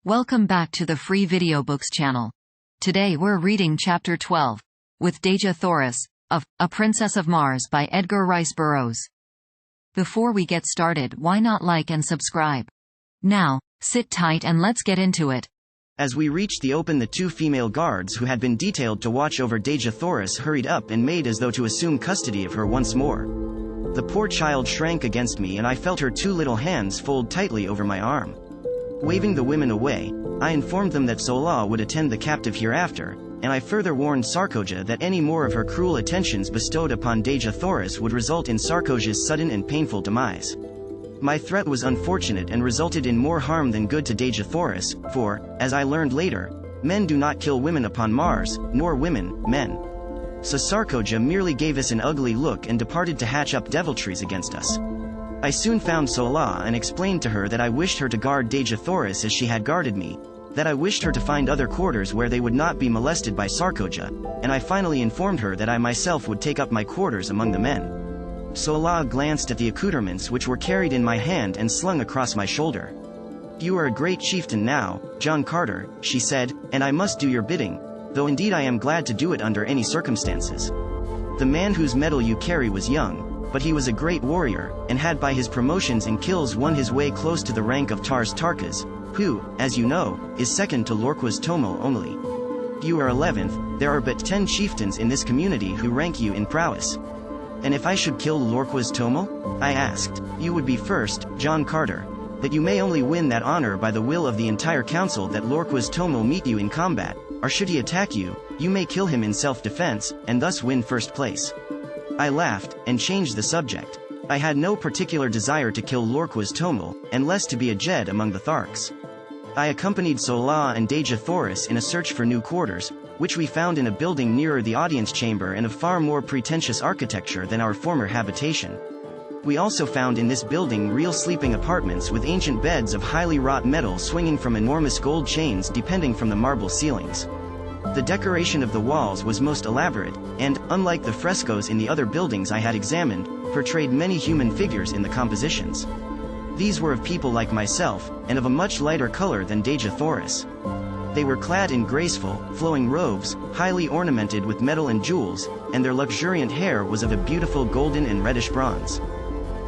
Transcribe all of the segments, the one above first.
Welcome back to the Free Video Books channel. Today we're reading Chapter 12, with Dejah Thoris, of A Princess of Mars by Edgar Rice Burroughs. Before we get started, why not like and subscribe? Now, sit tight and let's get into it. As we reached the open, the two female guards who had been detailed to watch over Dejah Thoris hurried up and made as though to assume custody of her once more. The poor child shrank against me and I felt her two little hands fold tightly over my arm. Waving the women away, I informed them that Solah would attend the captive hereafter, and I further warned Sarkoja that any more of her cruel attentions bestowed upon Dejah Thoris would result in Sarkoja's sudden and painful demise. My threat was unfortunate and resulted in more harm than good to Dejah Thoris, for, as I learned later, men do not kill women upon Mars, nor women, men. So Sarkoja merely gave us an ugly look and departed to hatch up deviltries against us. I soon found Solah and explained to her that I wished her to guard Dejah Thoris as she had guarded me, that I wished her to find other quarters where they would not be molested by Sarkoja, and I finally informed her that I myself would take up my quarters among the men. Solah glanced at the accoutrements which were carried in my hand and slung across my shoulder. "You are a great chieftain now, John Carter," she said, "and I must do your bidding, though indeed I am glad to do it under any circumstances. The man whose medal you carry was young, but he was a great warrior, and had by his promotions and kills won his way close to the rank of Tars Tarkas, who, as you know, is second to Lorquas Tomo only. You are 11th, there are but 10 chieftains in this community who rank you in prowess. And if I should kill Lorquas Tomo?" I asked. "You would be first, John Carter, that you may only win that honor by the will of the entire council that Lorquas Tomo meet you in combat, or should he attack you, you may kill him in self-defense, and thus win first place." I laughed, and changed the subject. I had no particular desire to kill Lorquas Tomo, and less to be a Jed among the Tharks. I accompanied Solah and Dejah Thoris in a search for new quarters, which we found in a building nearer the audience chamber and of far more pretentious architecture than our former habitation. We also found in this building real sleeping apartments with ancient beds of highly wrought metal swinging from enormous gold chains depending from the marble ceilings. The decoration of the walls was most elaborate, and, unlike the frescoes in the other buildings I had examined, portrayed many human figures in the compositions. These were of people like myself, and of a much lighter color than Dejah Thoris. They were clad in graceful, flowing robes, highly ornamented with metal and jewels, and their luxuriant hair was of a beautiful golden and reddish bronze.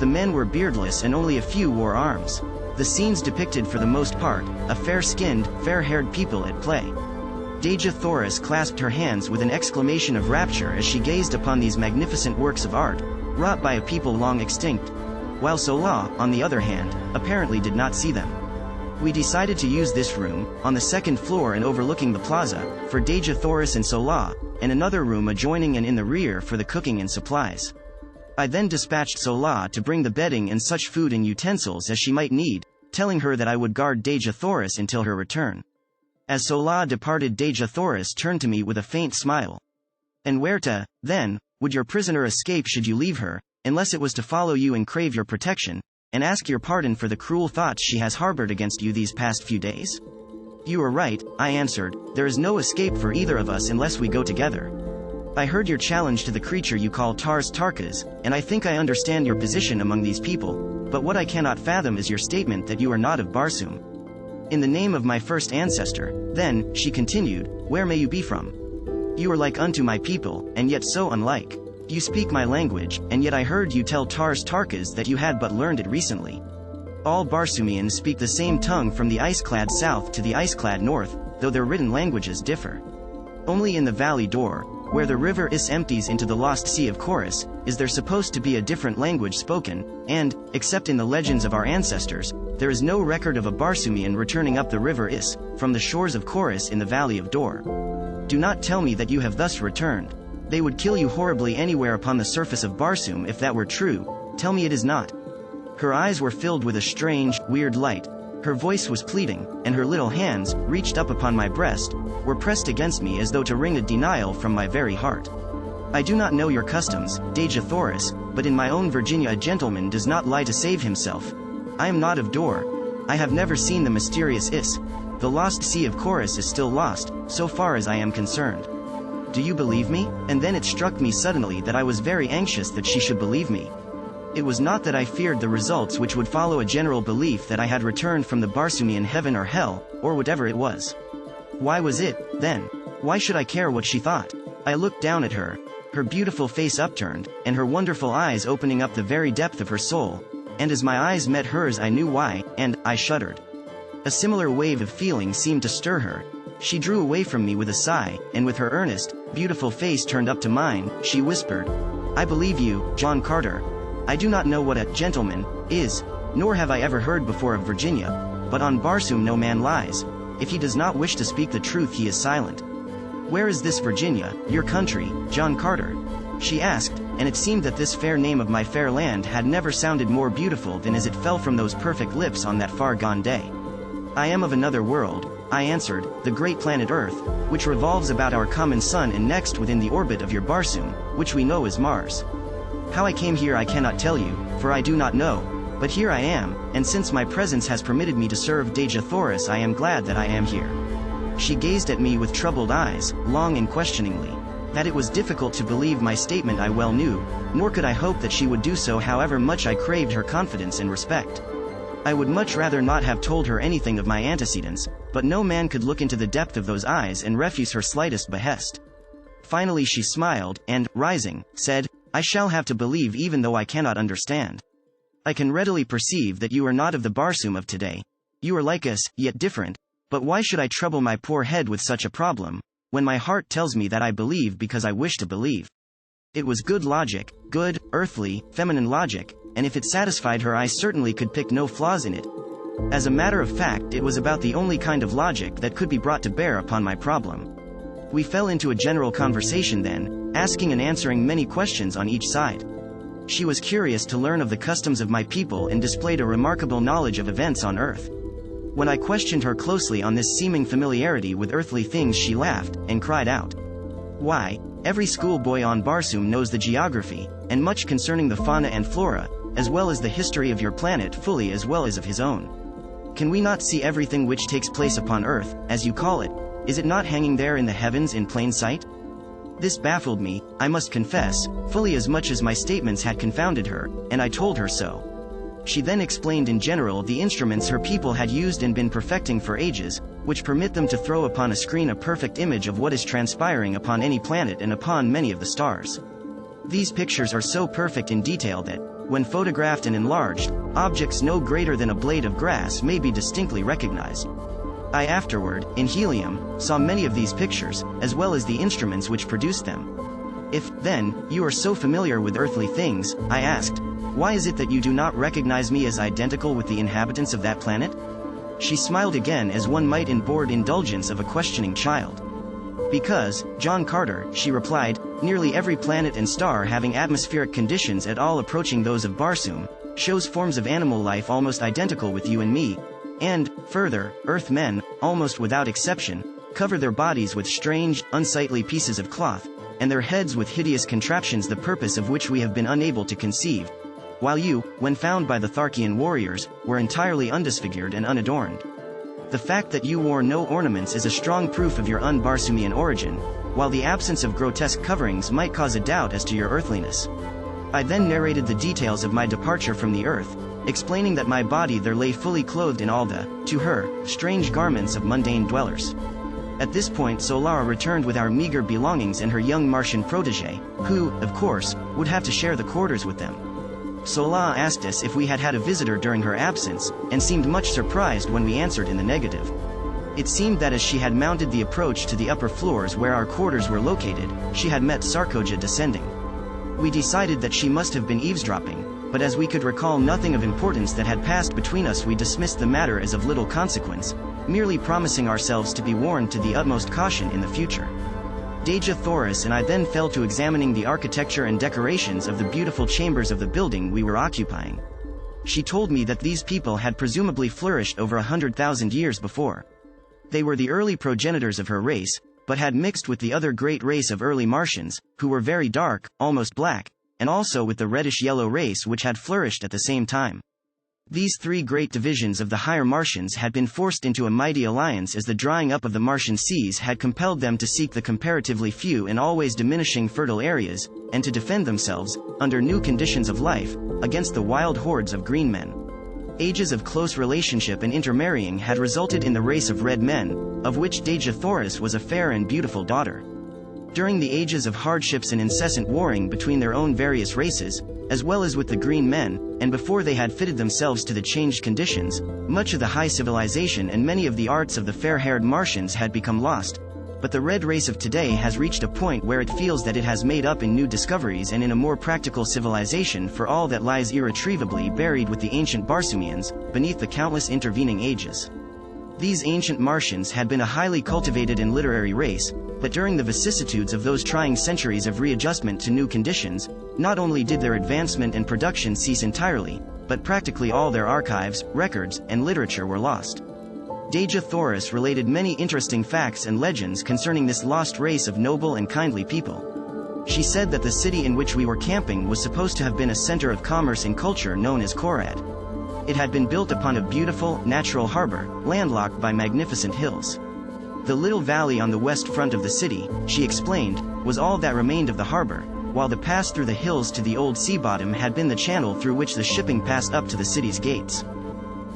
The men were beardless and only a few wore arms. The scenes depicted for the most part, a fair-skinned, fair-haired people at play. Dejah Thoris clasped her hands with an exclamation of rapture as she gazed upon these magnificent works of art, wrought by a people long extinct, while Solah, on the other hand, apparently did not see them. We decided to use this room, on the second floor and overlooking the plaza, for Dejah Thoris and Solah, and another room adjoining and in the rear for the cooking and supplies. I then dispatched Solah to bring the bedding and such food and utensils as she might need, telling her that I would guard Dejah Thoris until her return. As Solah departed, Dejah Thoris turned to me with a faint smile. "And where to, then, would your prisoner escape should you leave her, unless it was to follow you and crave your protection, and ask your pardon for the cruel thoughts she has harbored against you these past few days?" "You are right," I answered, "there is no escape for either of us unless we go together. I heard your challenge to the creature you call Tars Tarkas, and I think I understand your position among these people, but what I cannot fathom is your statement that you are not of Barsoom. In the name of my first ancestor, then," she continued, "where may you be from? You are like unto my people, and yet so unlike. You speak my language, and yet I heard you tell Tars Tarkas that you had but learned it recently. All Barsoomians speak the same tongue from the ice-clad south to the ice-clad north, though their written languages differ. Only in the Valley Dor, where the river Is empties into the lost sea of Chorus, is there supposed to be a different language spoken, and, except in the legends of our ancestors, there is no record of a Barsoomian returning up the river Is, from the shores of Chorus in the Valley of Dor. Do not tell me that you have thus returned. They would kill you horribly anywhere upon the surface of Barsoom if that were true. Tell me it is not." Her eyes were filled with a strange, weird light. Her voice was pleading, and her little hands, reached up upon my breast, were pressed against me as though to wring a denial from my very heart. "I do not know your customs, Dejah Thoris, but in my own Virginia a gentleman does not lie to save himself. I am not of Dor. I have never seen the mysterious Is. The lost sea of Chorus is still lost, so far as I am concerned. Do you believe me?" And then it struck me suddenly that I was very anxious that she should believe me. It was not that I feared the results which would follow a general belief that I had returned from the Barsumian heaven or hell, or whatever it was. Why was it, then? Why should I care what she thought? I looked down at her, her beautiful face upturned, and her wonderful eyes opening up the very depth of her soul, and as my eyes met hers I knew why, and I shuddered. A similar wave of feeling seemed to stir her. She drew away from me with a sigh, and with her earnest, beautiful face turned up to mine, she whispered, "I believe you, John Carter. I do not know what a gentleman is, nor have I ever heard before of Virginia, but on Barsoom no man lies. If he does not wish to speak the truth he is silent. Where is this Virginia, your country, John Carter?" she asked, and it seemed that this fair name of my fair land had never sounded more beautiful than as it fell from those perfect lips on that far-gone day. "I am of another world," I answered, "the great planet Earth, which revolves about our common sun and next within the orbit of your Barsoom, which we know as Mars. How I came here I cannot tell you, for I do not know, but here I am, and since my presence has permitted me to serve Dejah Thoris I am glad that I am here." She gazed at me with troubled eyes, long and questioningly. That it was difficult to believe my statement I well knew, nor could I hope that she would do so however much I craved her confidence and respect. I would much rather not have told her anything of my antecedents, but no man could look into the depth of those eyes and refuse her slightest behest. Finally she smiled, and, rising, said, "I shall have to believe even though I cannot understand. I can readily perceive that you are not of the Barsoom of today. You are like us, yet different, but why should I trouble my poor head with such a problem, when my heart tells me that I believe because I wish to believe?" It was good logic, good, earthly, feminine logic, and if it satisfied her I certainly could pick no flaws in it. As a matter of fact, it was about the only kind of logic that could be brought to bear upon my problem. We fell into a general conversation then, asking and answering many questions on each side. She was curious to learn of the customs of my people and displayed a remarkable knowledge of events on earth. When I questioned her closely on this seeming familiarity with earthly things she laughed, and cried out, "Why, every schoolboy on Barsoom knows the geography, and much concerning the fauna and flora, as well as the history of your planet fully as well as of his own. Can we not see everything which takes place upon earth, as you call it? Is it not hanging there in the heavens in plain sight?" This baffled me, I must confess, fully as much as my statements had confounded her, and I told her so. She then explained in general the instruments her people had used and been perfecting for ages, which permit them to throw upon a screen a perfect image of what is transpiring upon any planet and upon many of the stars. These pictures are so perfect in detail that, when photographed and enlarged, objects no greater than a blade of grass may be distinctly recognized. I afterward, in Helium, saw many of these pictures, as well as the instruments which produced them. "If, then, you are so familiar with earthly things," I asked, "why is it that you do not recognize me as identical with the inhabitants of that planet?" She smiled again as one might in bored indulgence of a questioning child. "Because, John Carter," she replied, "nearly every planet and star having atmospheric conditions at all approaching those of Barsoom, shows forms of animal life almost identical with you and me, and, further, Earth men, almost without exception, cover their bodies with strange, unsightly pieces of cloth, and their heads with hideous contraptions the purpose of which we have been unable to conceive, while you, when found by the Tharkian warriors, were entirely undisfigured and unadorned. The fact that you wore no ornaments is a strong proof of your un-Barsoomian origin, while the absence of grotesque coverings might cause a doubt as to your earthliness." I then narrated the details of my departure from the earth, explaining that my body there lay fully clothed in all the, to her, strange garments of mundane dwellers. At this point Solara returned with our meager belongings and her young Martian protege, who, of course, would have to share the quarters with them. Sola asked us if we had had a visitor during her absence, and seemed much surprised when we answered in the negative. It seemed that as she had mounted the approach to the upper floors where our quarters were located, she had met Sarkoja descending. We decided that she must have been eavesdropping, but as we could recall nothing of importance that had passed between us we dismissed the matter as of little consequence, merely promising ourselves to be warned to the utmost caution in the future. Dejah Thoris and I then fell to examining the architecture and decorations of the beautiful chambers of the building we were occupying. She told me that these people had presumably flourished over 100,000 years before. They were the early progenitors of her race, but had mixed with the other great race of early Martians, who were very dark, almost black, and also with the reddish-yellow race which had flourished at the same time. These three great divisions of the higher Martians had been forced into a mighty alliance as the drying up of the Martian seas had compelled them to seek the comparatively few and always diminishing fertile areas, and to defend themselves, under new conditions of life, against the wild hordes of green men. Ages of close relationship and intermarrying had resulted in the race of red men, of which Dejah Thoris was a fair and beautiful daughter. During the ages of hardships and incessant warring between their own various races, as well as with the green men, and before they had fitted themselves to the changed conditions, much of the high civilization and many of the arts of the fair-haired Martians had become lost. But the red race of today has reached a point where it feels that it has made up in new discoveries and in a more practical civilization for all that lies irretrievably buried with the ancient Barsoomians, beneath the countless intervening ages. These ancient Martians had been a highly cultivated and literary race, but during the vicissitudes of those trying centuries of readjustment to new conditions, not only did their advancement and production cease entirely, but practically all their archives, records, and literature were lost. Dejah Thoris related many interesting facts and legends concerning this lost race of noble and kindly people. She said that the city in which we were camping was supposed to have been a center of commerce and culture known as Korad. It had been built upon a beautiful, natural harbor, landlocked by magnificent hills. The little valley on the west front of the city, she explained, was all that remained of the harbor, while the pass through the hills to the old sea bottom had been the channel through which the shipping passed up to the city's gates.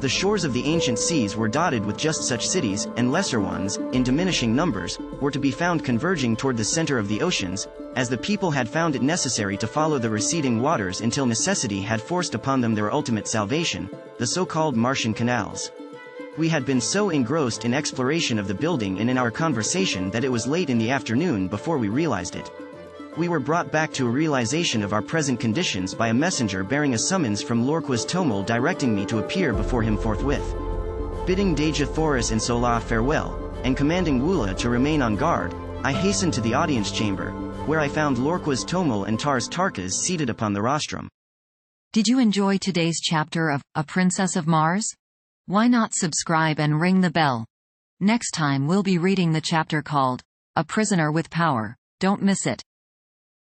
The shores of the ancient seas were dotted with just such cities, and lesser ones, in diminishing numbers, were to be found converging toward the center of the oceans, as the people had found it necessary to follow the receding waters until necessity had forced upon them their ultimate salvation, the so-called Martian canals. We had been so engrossed in exploration of the building and in our conversation that it was late in the afternoon before we realized it. We were brought back to a realization of our present conditions by a messenger bearing a summons from Lorquas Tomel directing me to appear before him forthwith. Bidding Dejah Thoris and Sola farewell, and commanding Wula to remain on guard, I hastened to the audience chamber, where I found Lorquas Tomel and Tars Tarkas seated upon the rostrum. Did you enjoy today's chapter of A Princess of Mars? Why not subscribe and ring the bell? Next time we'll be reading the chapter called A Prisoner with Power. Don't miss it.